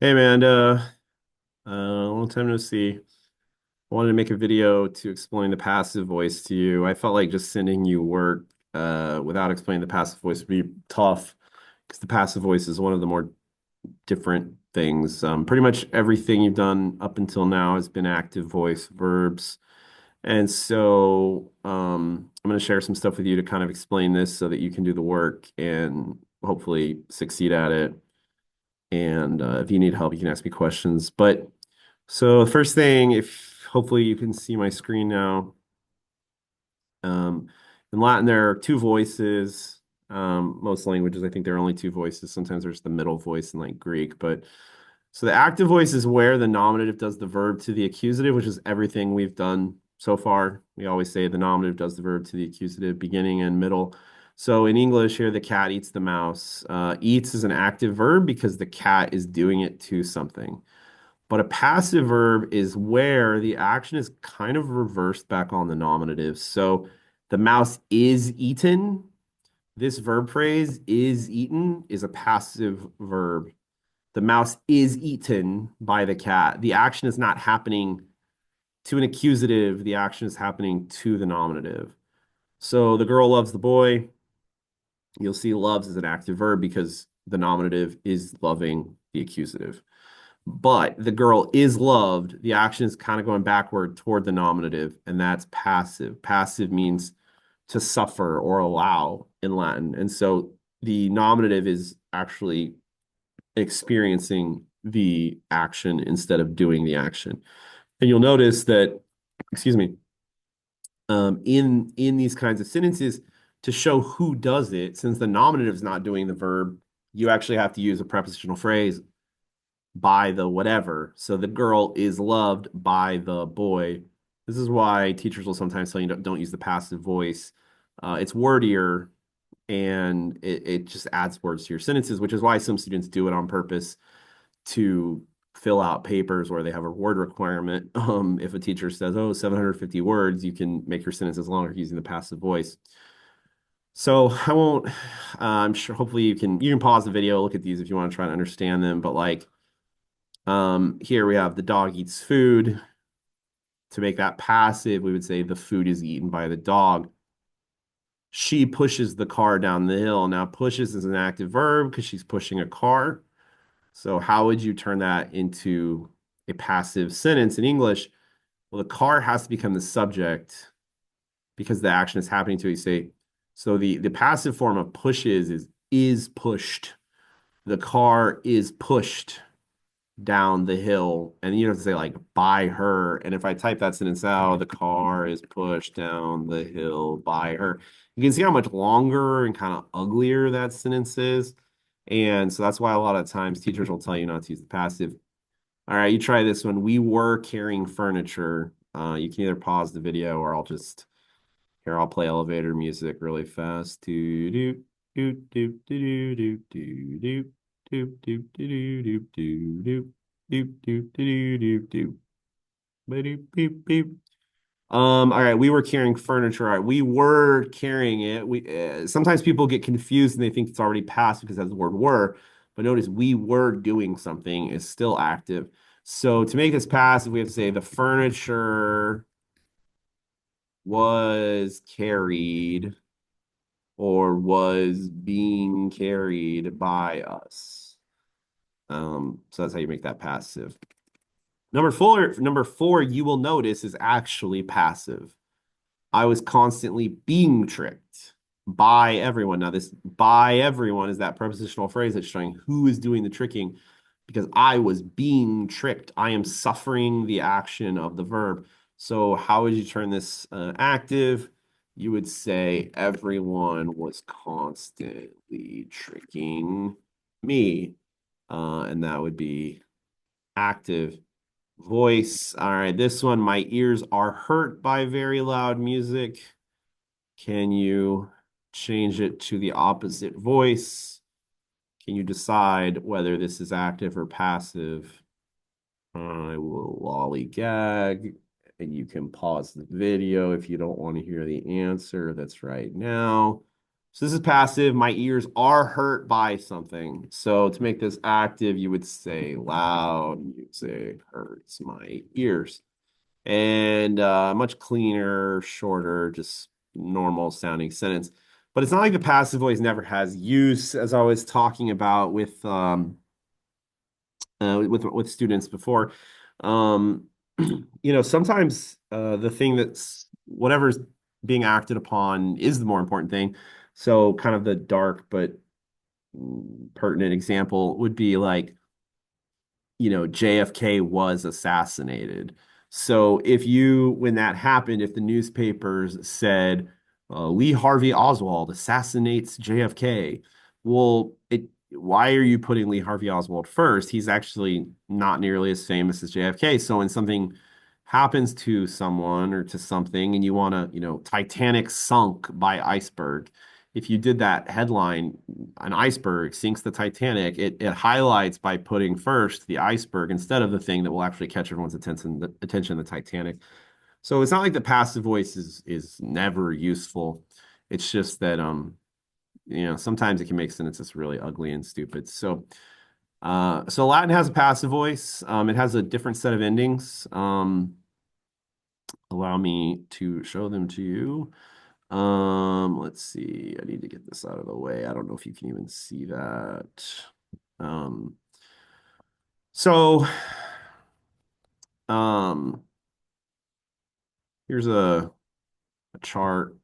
Hey Amanda, long time no see. I wanted to make a video to explain the passive voice to you. I felt like just sending you work without explaining the passive voice would be tough because the passive voice is one of the more different things. Pretty much everything you've done up until now has been active voice verbs. And so I'm going to share some stuff with you to kind of explain this so that you can do the work and hopefully succeed at it. And if you need help, you can ask me questions. But so the first thing, if hopefully you can see my screen now. Um, in Latin, there are two voices. Most languages, I think there are only two voices. Sometimes there's the middle voice in like Greek, but so the active voice is where the nominative does the verb to the accusative, which is everything we've done so far. We always say the nominative does the verb to the accusative, beginning and middle. So in English here, the cat eats the mouse. Eats is an active verb because the cat is doing it to something. But a passive verb is where the action is kind of reversed back on the nominative. So the mouse is eaten. This verb phrase, is eaten, is a passive verb. The mouse is eaten by the cat. The action is not happening to an accusative, the action is happening to the nominative. So the girl loves the boy. You'll see loves is an active verb because the nominative is loving the accusative. But the girl is loved. The action is kind of going backward toward the nominative, and that's passive. Passive means to suffer or allow in Latin. And so the nominative is actually experiencing the action instead of doing the action. And you'll notice that, excuse me, in these kinds of sentences, to show who does it, since the nominative is not doing the verb, you actually have to use a prepositional phrase by the whatever. So the girl is loved by the boy. This is why teachers will sometimes tell you don't use the passive voice. It's wordier and it just adds words to your sentences, which is why some students do it on purpose to fill out papers where they have a word requirement. If a teacher says, oh, 750 words, you can make your sentences longer using the passive voice. So I won't, I'm sure hopefully you can pause the video, look at these if you want to try to understand them. But like here we have the dog eats food. To make that passive, we would say the food is eaten by the dog. She pushes the car down the hill. Now, pushes is an active verb because she's pushing a car. So how would you turn that into a passive sentence in English? Well, the car has to become the subject because the action is happening to it. You say, so the passive form of pushes is pushed. The car is pushed down the hill. And you have to say like by her. And if I type that sentence out, the car is pushed down the hill by her. You can see how much longer and kind of uglier that sentence is. And so that's why a lot of times teachers will tell you not to use the passive. All right, you try this one. We were carrying furniture. You can either pause the video or I'll play elevator music really fast. Do do do do do do do do do do do do do do do do do do do. Beep, beep, beep. All right, we were carrying furniture. All right, we were carrying it. We sometimes people get confused and they think it's already past because it has the word were, but notice we were doing something is still active. So to make this passive, we have to say the furniture was carried or was being carried by us. So that's how you make that passive. Number four, you will notice is actually passive. I was constantly being tricked by everyone. Now, this by everyone is that prepositional phrase that's showing who is doing the tricking because I was being tricked. I am suffering the action of the verb. So, how would you turn this active? You would say everyone was constantly tricking me. And that would be active. Voice. All right, this one, my ears are hurt by very loud music. Can you change it to the opposite voice? Can you decide whether this is active or passive? I will lollygag, and you can pause the video if you don't want to hear the answer. That's right now. So this is passive. My ears are hurt by something. So to make this active, you would say loud music hurts my ears. And much cleaner, shorter, just normal sounding sentence. But it's not like the passive voice never has use, as I was talking about with students before. Um, sometimes the thing that's whatever's being acted upon is the more important thing. So kind of the dark but pertinent example would be like, JFK was assassinated. So when that happened, if the newspapers said Lee Harvey Oswald assassinates JFK, well, why are you putting Lee Harvey Oswald first? He's actually not nearly as famous as JFK. So when something happens to someone or to something, and you want to, Titanic sunk by iceberg, if you did that headline, an iceberg sinks the Titanic, it highlights by putting first the iceberg instead of the thing that will actually catch everyone's attention, the Titanic. So it's not like the passive voice is never useful. It's just that sometimes it can make sentences really ugly and stupid. So Latin has a passive voice. It has a different set of endings. Allow me to show them to you. Let's see. I need to get this out of the way. I don't know if you can even see that. Um, so, um, here's a chart.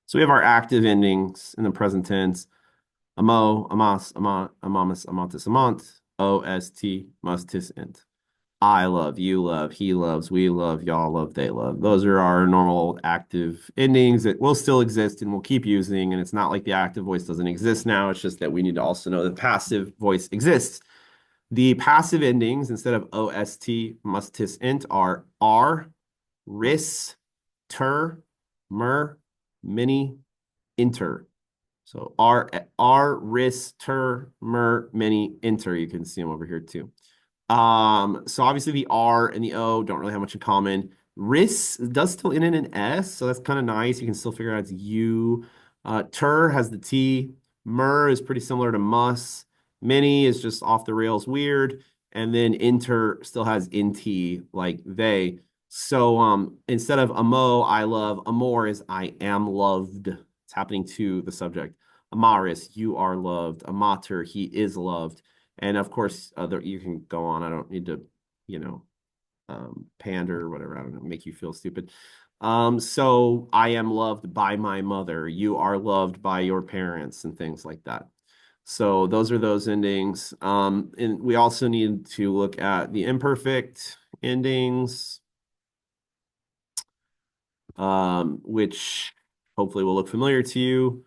So we have our active endings in the present tense. Amo, amas, amant, amamus, amantis, amant, ost, mustis, int. I love, you love, he loves, we love, y'all love, they love. Those are our normal active endings that will still exist and we'll keep using. And it's not like the active voice doesn't exist now. It's just that we need to also know that passive voice exists. The passive endings instead of ost, mustis, int are ris, ter, mer, mini, inter. So ris, ter, mer, mini, inter. You can see them over here too. So obviously the R and the O don't really have much in common. Ris does still end in an S, so that's kind of nice. You can still figure out it's U. Tur has the T. Mer is pretty similar to mus. Mini is just off the rails weird. And then inter still has int like they. So instead of amo, I love, amor is I am loved. It's happening to the subject. Amaris, you are loved. Amater, he is loved. And of course, you can go on. I don't need to, you know, pander or whatever. I don't know, make you feel stupid. So I am loved by my mother. You are loved by your parents and things like that. So those are those endings. And we also need to look at the imperfect endings, which hopefully will look familiar to you.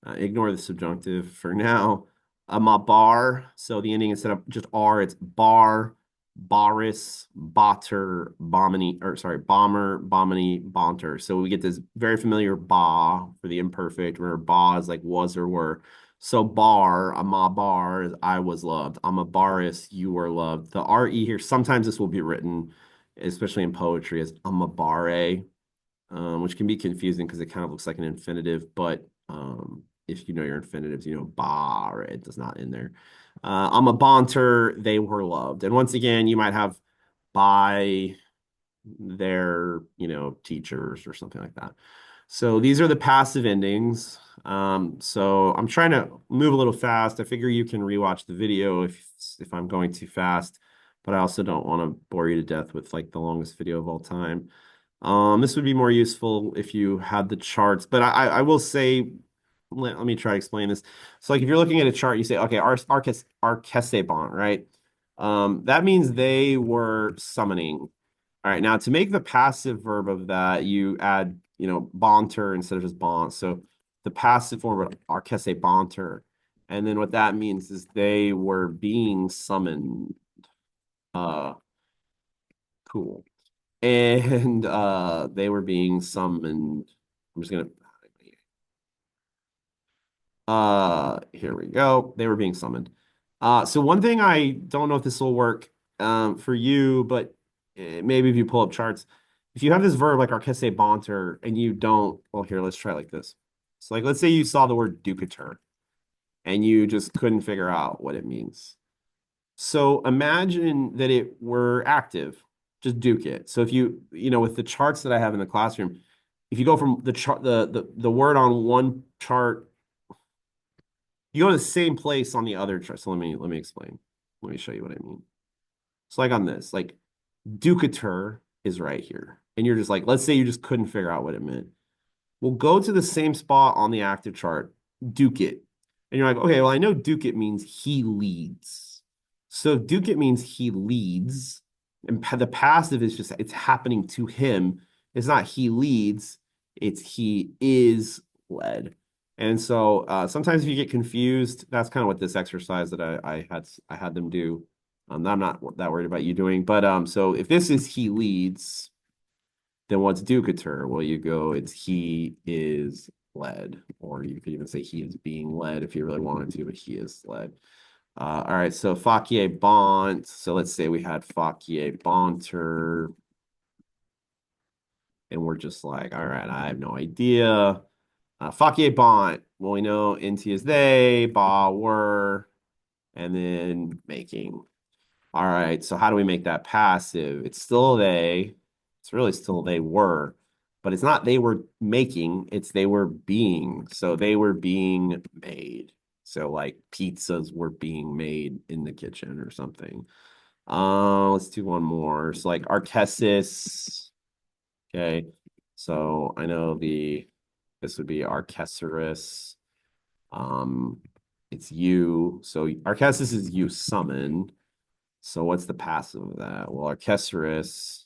Ignore the subjunctive for now. A bar. So the ending instead of just R, it's bar, baris, botter, bomini, or sorry, bomber, bomini, bonter. So we get this very familiar ba for the imperfect, where ba is like was or were. So bar, ama bar is I was loved. Ama baris, you were loved. The RE here, sometimes this will be written, especially in poetry, as ama bare, which can be confusing because it kind of looks like an infinitive, but if you know your infinitives, you know bar, it does not end there. I'm a bonter, they were loved. And once again, you might have by their, teachers or something like that. So these are the passive endings. So I'm trying to move a little fast. I figure you can rewatch the video if I'm going too fast, but I also don't want to bore you to death with like the longest video of all time. This would be more useful if you had the charts, but I will say, let me try to explain this. So like if you're looking at a chart, you say, okay, Arcesebon, right? That means they were summoning. All right, now to make the passive verb of that, you add, bonter instead of just bont. So the passive form of Arcesebonter. And then what that means is they were being summoned. Uh, cool. And they were being summoned. I'm just gonna here we go. They were being summoned. So one thing I don't know if this will work for you, but maybe if you pull up charts, if you have this verb like archese banter and you don't, well, here, let's try it like this. So like, let's say you saw the word ducator and you just couldn't figure out what it means. So imagine that it were active, just duke it. So if with the charts that I have in the classroom, if you go from the chart, the word on one chart, you go to the same place on the other chart. So let me explain. Let me show you what I mean. So like on this, like ducator is right here. And you're just like, let's say you just couldn't figure out what it meant. We'll go to the same spot on the active chart, duke it. And you're like, okay, well, I know duke it means he leads. So if duke it means he leads, and the passive is just it's happening to him. It's not he leads, it's he is led. And so sometimes if you get confused, that's kind of what this exercise that I had them do. I'm not that worried about you doing, but so if this is he leads, then what's ducator? Well, you go, it's he is led, or you could even say he is being led if you really wanted to, but he is led. All right, so facie bont. So let's say we had facie bonter, and we're just like, all right, I have no idea. Facie bont. Well, we know inti is they, ba were, and then making. All right, so how do we make that passive? It's still they. It's really still they were, but it's not they were making, it's they were being. So they were being made. So like pizzas were being made in the kitchen or something. Let's do one more. So like archesis. Okay. So I know this would be archecerus. Um, it's you. So archesis is you summon. So what's the passive of that? Well, Archecerus,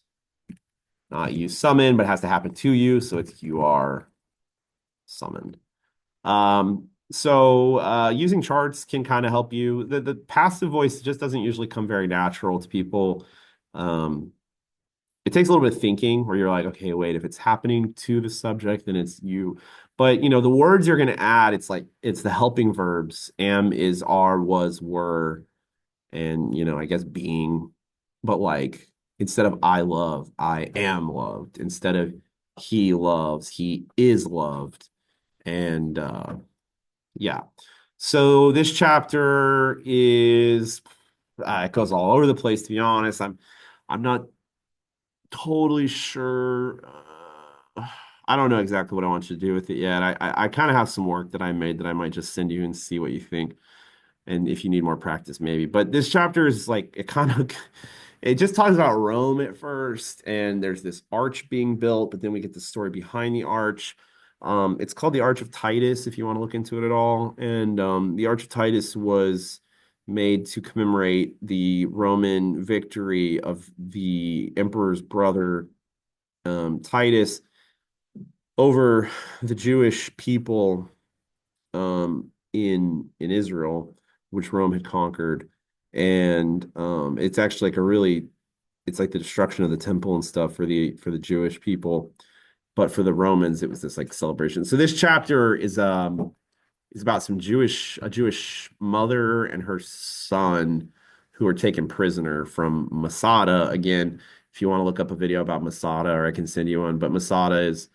not you summon, but it has to happen to you. So it's you are summoned. So using charts can kind of help you. The passive voice just doesn't usually come very natural to people. Um, it takes a little bit of thinking where you're like, okay, wait, if it's happening to the subject, then it's you. But the words you're going to add, it's the helping verbs. Am, is, are, was, were, and I guess being, but like instead of I love, I am loved. Instead of he loves, he is loved. And yeah. So this chapter is it goes all over the place, to be honest. I'm not totally sure. I don't know exactly what I want you to do with it yet. I kind of have some work that I made that I might just send you and see what you think. And if you need more practice, maybe. But this chapter is like it kind of it just talks about Rome at first, and there's this arch being built, but then we get the story behind the arch. It's called the Arch of Titus, if you want to look into it at all. And the Arch of Titus was made to commemorate the Roman victory of the emperor's brother, Titus, over the Jewish people in Israel, which Rome had conquered. And it's actually like it's like the destruction of the temple and stuff for the Jewish people. But for the Romans, it was this like celebration. So this chapter is about a Jewish mother and her son who are taken prisoner from Masada. Again, if you want to look up a video about Masada, or I can send you one, but Masada is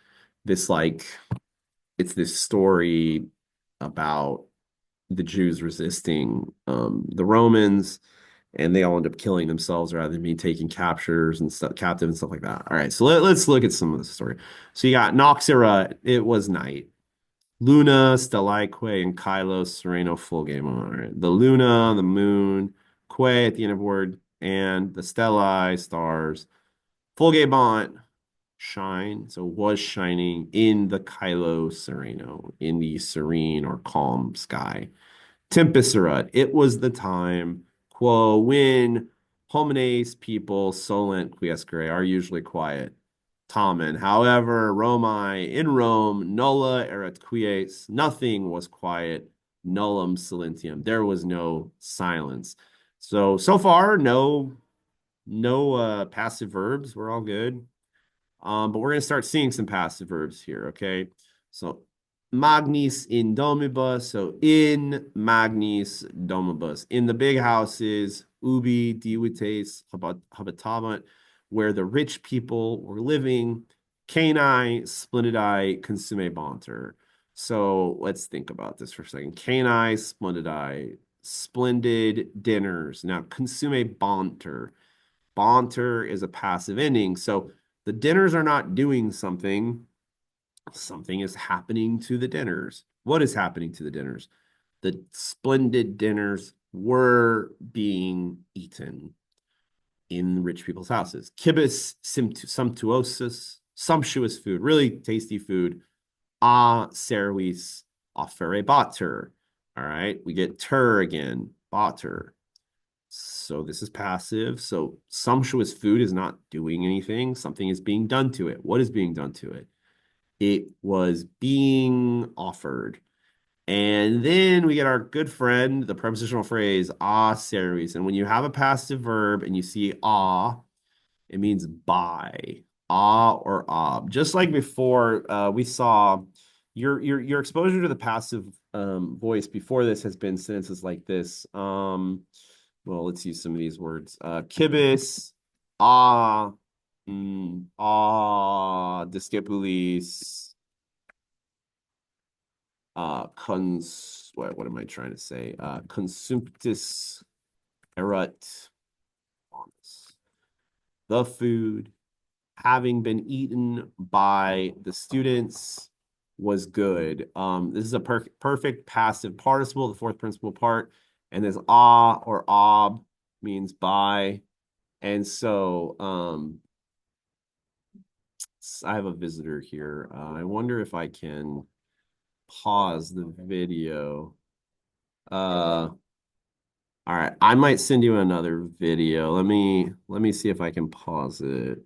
this like it's this story about the Jews resisting the Romans, and they all end up killing themselves rather than being taken captures and stuff, captive and stuff like that. All right, so let's look at some of the story. So you got Noxera, it was night. Luna, Stellique, and Kylos, Sereno, Fulgame. All right, the Luna, the moon, Que at the end of the word, and the Stellae, stars, Fulgabont, shine. So was shining in the Kylo Sereno, in the serene or calm sky. Tempesturat, it was the time, quo, when homines people solent quiescere are usually quiet. Tamen, however, Romae, in Rome, nulla erat quies, nothing was quiet, nullum silentium. There was no silence. So far, no passive verbs. We're all good. But we're going to start seeing some passive verbs here, okay? So magnis in domibus, so in magnis domibus. In the big houses, ubi divites habitabunt, where the rich people were living. Canae splendidi consume banter. So let's think about this for a second. Canae splendidi, splendid dinners. Now, consume banter. Banter is a passive ending. So the dinners are not doing something. Something is happening to the dinners. What is happening to the dinners? The splendid dinners were being eaten in rich people's houses. Kibis sumptuosus, sumptuous food, really tasty food. A servis offere bater. All right, we get ter again, bater. So this is passive. So sumptuous food is not doing anything. Something is being done to it. What is being done to it? It was being offered. And then we get our good friend, the prepositional phrase, a series. And when you have a passive verb and you see a, it means by, a or ob. Just like before, we saw your exposure to the passive voice before this has been sentences like this. Well, let's use some of these words. Kibis, ah, discipulis, what am I trying to say? Consumptus erat, the food having been eaten by the students was good. This is a perfect passive participle, the fourth principal part, and this ah or ob means by. And so I have a visitor here. I wonder if I can pause the video. All right, I might send you another video. Let me see if I can pause it.